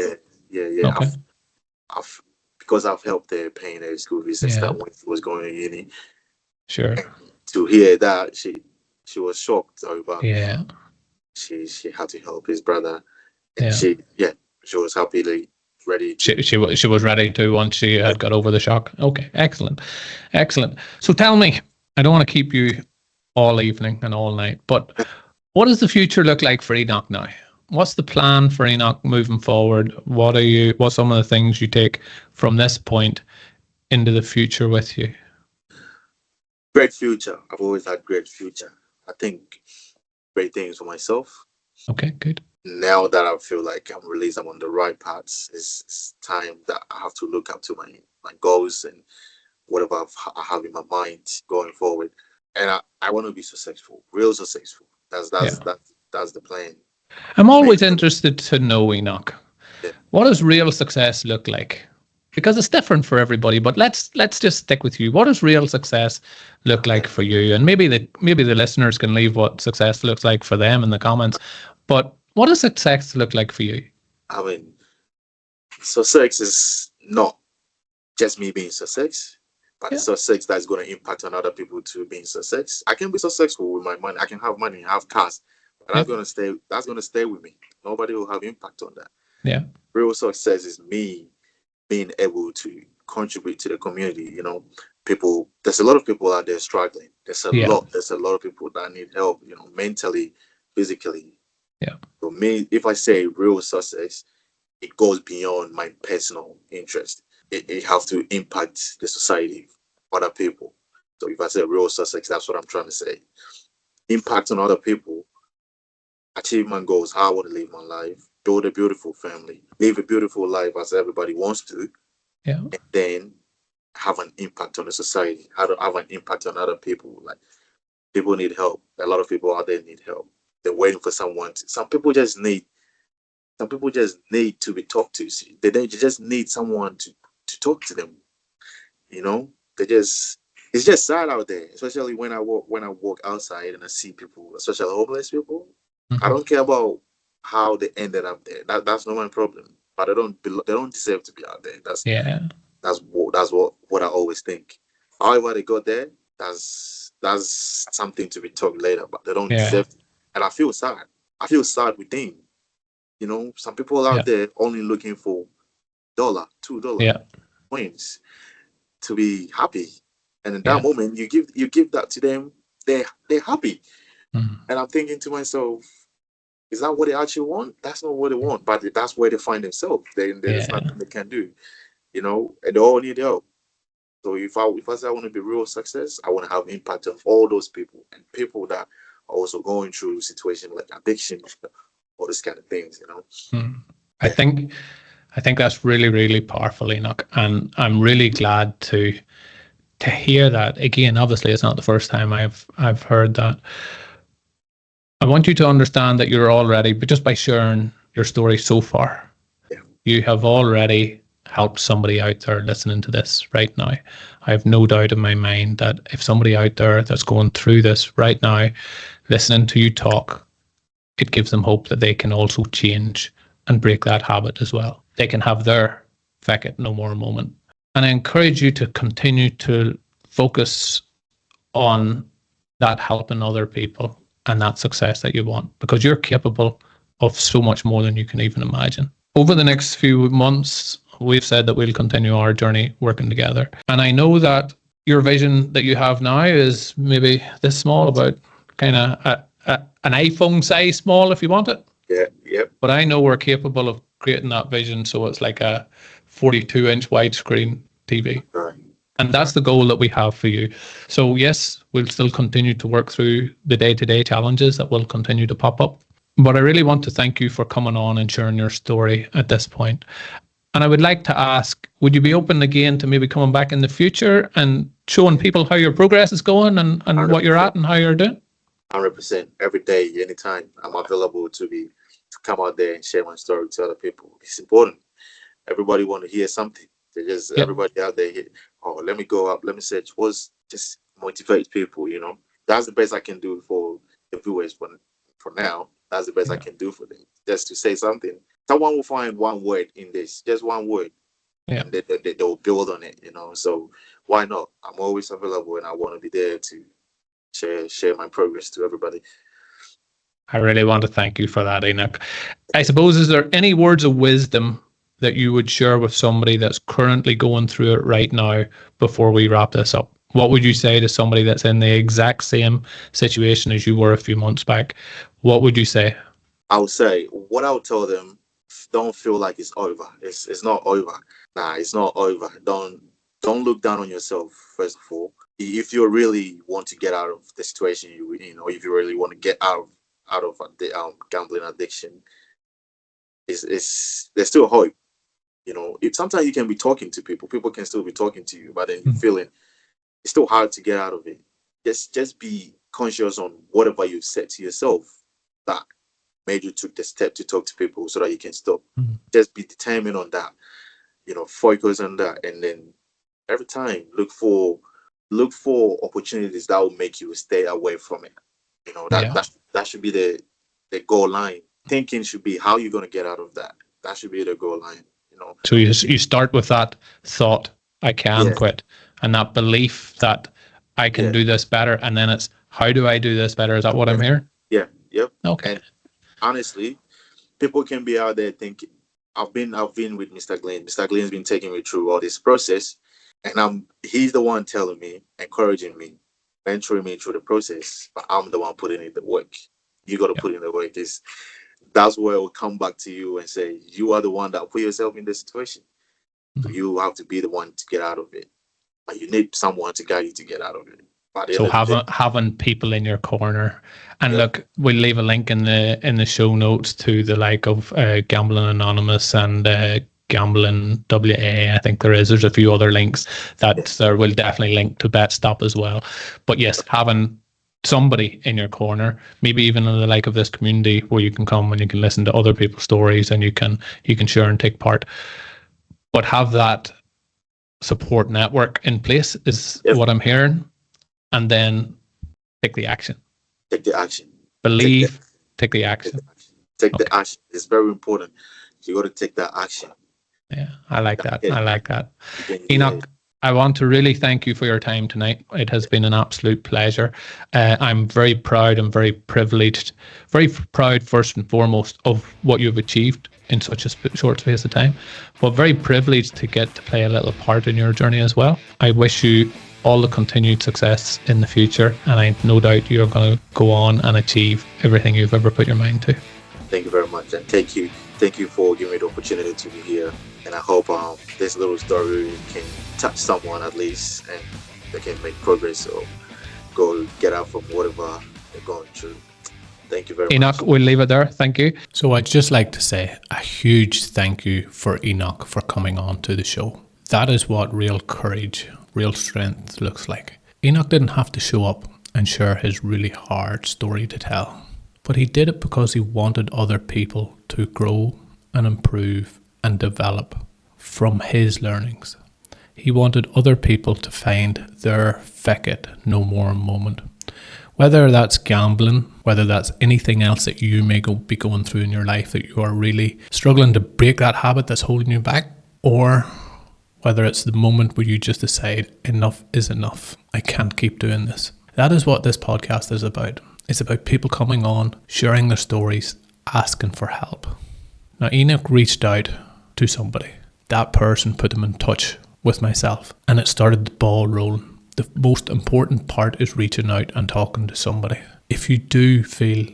Yeah. Okay. Because I've helped her paying her school fees and stuff when she was going to uni. Sure. And to hear that, she was shocked over. Yeah. She had to help his brother, and she was happily ready. She was ready to once she had got over the shock. Okay, excellent. So tell me, I don't want to keep you all evening and all night, but what does the future look like for Enoch now? What's the plan for Enoch moving forward? What some of the things you take from this point into the future with you? Great future. I've always had great future. I think great things for myself. Okay, good. Now that I feel like I'm released, I'm on the right path. It's time that I have to look up to my goals and whatever I have in my mind going forward. And I want to be successful, real successful. That's the plan. I'm always interested to know, Enoch, what does real success look like? Because it's different for everybody, but let's just stick with you. What does real success look like for you? And maybe the listeners can leave what success looks like for them in the comments. But what does success look like for you? I mean, success is not just me being success, but it's success that's going to impact on other people to being success. I can be successful with my money. I can have money, have cars, but that's going to stay. That's going to stay with me. Nobody will have impact on that. Yeah. Real success is me being able to contribute to the community. You know, people. There's a lot of people out there struggling. There's a lot. There's a lot of people that need help. You know, mentally, physically. Yeah. For me, if I say real success, it goes beyond my personal interest. It has to impact the society, other people. So if I say real success, that's what I'm trying to say. Impact on other people, achieve my goals, how I want to live my life, build a beautiful family, live a beautiful life as everybody wants to, and then have an impact on the society, how to have an impact on other people. Like, people need help. A lot of people out there need help. They're waiting for someone to, some people just need to be talked to. See, they just need someone to talk to them. You know, it's just sad out there, especially when I walk outside and I see people, especially homeless people. I don't care about how they ended up there. That's not my problem. But they don't deserve to be out there. That's what I always think. However they got there, that's something to be talked later. But they don't deserve it. And I feel sad. I feel sad with them. You know, some people out there only looking for $1, $2 coins to be happy, and in that moment you give that to them, they're happy. And I'm thinking to myself, is that what they actually want? That's not what they want, but that's where they find themselves. There's nothing they can do, you know, and they all need help. So if I say I want to be real success, I want to have impact on all those people and people that are also going through situations like addiction, all these kind of things, you know. I think that's really, really powerful, Enoch, and I'm really glad to hear that. Again, obviously, it's not the first time I've heard that. I want you to understand that you're already, but just by sharing your story so far, you have already helped somebody out there listening to this right now. I have no doubt in my mind that if somebody out there that's going through this right now, listening to you talk, it gives them hope that they can also change and break that habit as well. They can have their Feck It no more moment. And I encourage you to continue to focus on that helping other people and that success that you want, because you're capable of so much more than you can even imagine. Over the next few months, we've said that we'll continue our journey working together. And I know that your vision that you have now is maybe this small, about kind of an iPhone size small if you want it. Yep. But I know we're capable of creating that vision so it's like a 42-inch widescreen TV. Right. And that's the goal that we have for you. So yes, we'll still continue to work through the day-to-day challenges that will continue to pop up. But I really want to thank you for coming on and sharing your story at this point. And I would like to ask, would you be open again to maybe coming back in the future and showing people how your progress is going and what you're at and how you're doing? 100%. Every day, anytime, I'm available to come out there and share my story to other people. It's important. Everybody want to hear something. Everybody out there, let me go up, let me search. Just motivate people, you know. That's the best I can do for the viewers for now. That's the best I can do for them. Just to say something. Someone will find one word in this, just one word. Yeah. And they'll build on it, you know. So why not? I'm always available and I want to be there to share my progress to everybody. I really want to thank you for that, Enoch. I suppose, is there any words of wisdom that you would share with somebody that's currently going through it right now before we wrap this up? What would you say to somebody that's in the exact same situation as you were a few months back? What would you say? I would say, what I would tell them, don't feel like it's over. It's not over. Nah, it's not over. Don't don't look down on yourself, first of all. If you really want to get out of the situation you're in, or if you really want to get out of the gambling addiction, there's still hope. If sometimes you can be talking to people can still be talking to you, but then you're feeling it's still hard to get out of it. Just be conscious on whatever you've said to yourself that made you took the step to talk to people so that you can stop. Just be determined on that. Focus on that, and then every time look for opportunities that will make you stay away from it. That should be the goal line. Thinking should be how you're going to get out of that. That should be the goal line. So you start with that thought, I can quit, and that belief that I can do this better, and then it's how do I do this better? Is that what I'm hearing? Yeah. Yep. Okay. And honestly, people can be out there thinking, I've been with Mr. Glenn. Mr. Glenn's been taking me through all this process, and he's the one telling me, encouraging me, mentoring me through the process. But I'm the one putting in the work. You got to put in the work. That's where it will come back to you and say, you are the one that put yourself in this situation. So you have to be the one to get out of it. But you need someone to guide you to get out of it. So having people in your corner, and look, we'll leave a link in the show notes to the like of Gambling Anonymous and Gambling WA. I think there's a few other links that there will definitely link to BetStop as well. But yes, having somebody in your corner, maybe even in the like of this community where you can come and you can listen to other people's stories and you can share and take part, but have that support network in place is what I'm hearing. And then take the action. Take the action. Believe, take the action. Take the action. It's very important. You got to take that action. Yeah, I like that. I like that. Enoch, I want to really thank you for your time tonight. It has been an absolute pleasure. I'm very proud and very privileged, very proud first and foremost of what you've achieved in such a short space of time, but very privileged to get to play a little part in your journey as well. I wish you all the continued success in the future, and I no doubt you're going to go on and achieve everything you've ever put your mind to. Thank you very much, and thank you for giving me the opportunity to be here. And I hope this little story can touch someone at least, and they can make progress or go get out from whatever they're going through. Thank you very much. Enoch, we'll leave it there. Thank you. So I'd just like to say a huge thank you for Enoch for coming on to the show. That is what real courage, real strength looks like. Enoch didn't have to show up and share his really hard story to tell, but he did it because he wanted other people to grow and improve and develop from his learnings. He wanted other people to find their Feck It no more moment. Whether that's gambling, whether that's anything else that you may be going through in your life that you are really struggling to break that habit that's holding you back, or whether it's the moment where you just decide enough is enough. I can't keep doing this. That is what this podcast is about. It's about people coming on, sharing their stories, asking for help. Now, Enoch reached out to somebody. That person put them in touch with myself, and it started the ball rolling. The most important part is reaching out and talking to somebody. If you do feel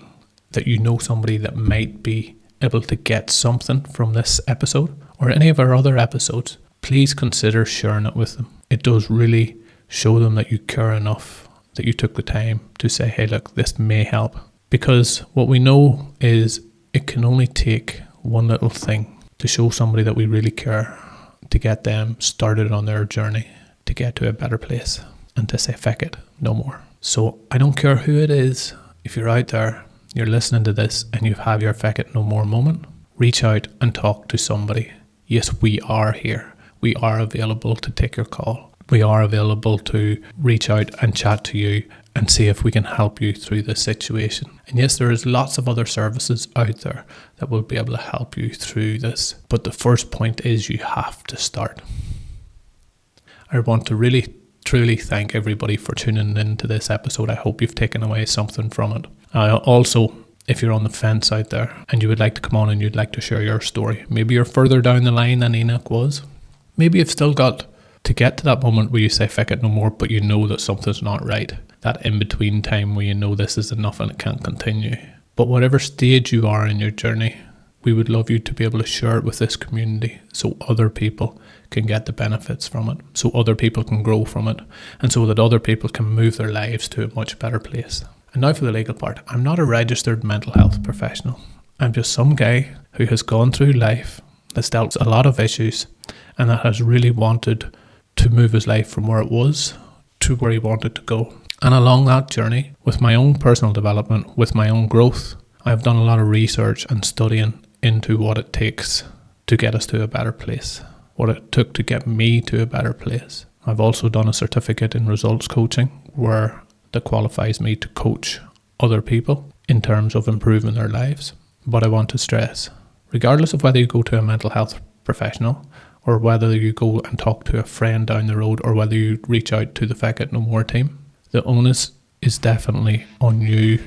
that you know somebody that might be able to get something from this episode or any of our other episodes, please consider sharing it with them. It does really show them that you care enough, that you took the time to say, hey, look, this may help. Because what we know is it can only take one little thing to show somebody that we really care, to get them started on their journey, to get to a better place, and to say, feck it, no more. So I don't care who it is. If you're out there, you're listening to this and you have your feck it no more moment, reach out and talk to somebody. Yes, we are here. We are available to take your call. We are available to reach out and chat to you and see if we can help you through this situation. And yes, there is lots of other services out there that will be able to help you through this. But the first point is you have to start. I want to really, truly thank everybody for tuning into this episode. I hope you've taken away something from it. Also, if you're on the fence out there and you would like to come on and you'd like to share your story, maybe you're further down the line than Enoch was. Maybe you've still got to get to that moment where you say, feck it no more, but you know that something's not right. That in-between time where you know this is enough and it can't continue. But whatever stage you are in your journey, we would love you to be able to share it with this community so other people can get the benefits from it, so other people can grow from it, and so that other people can move their lives to a much better place. And now for the legal part. I'm not a registered mental health professional. I'm just some guy who has gone through life, that's dealt with a lot of issues, and that has really wanted to move his life from where it was to where he wanted to go. And along that journey, with my own personal development, with my own growth, I've done a lot of research and studying into what it takes to get us to a better place, what it took to get me to a better place. I've also done a certificate in results coaching where that qualifies me to coach other people in terms of improving their lives. But I want to stress, regardless of whether you go to a mental health professional or whether you go and talk to a friend down the road or whether you reach out to the Feck It No More team, the onus is definitely on you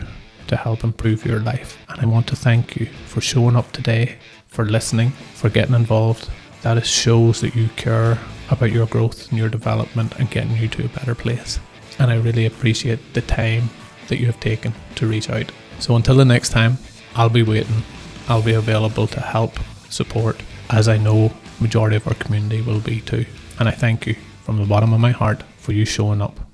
to help improve your life. And I want to thank you for showing up today, for listening, for getting involved. That shows that you care about your growth and your development and getting you to a better place. And I really appreciate the time that you have taken to reach out. So until the next time, I'll be waiting. I'll be available to help, support, as I know majority of our community will be too. And I thank you from the bottom of my heart for you showing up.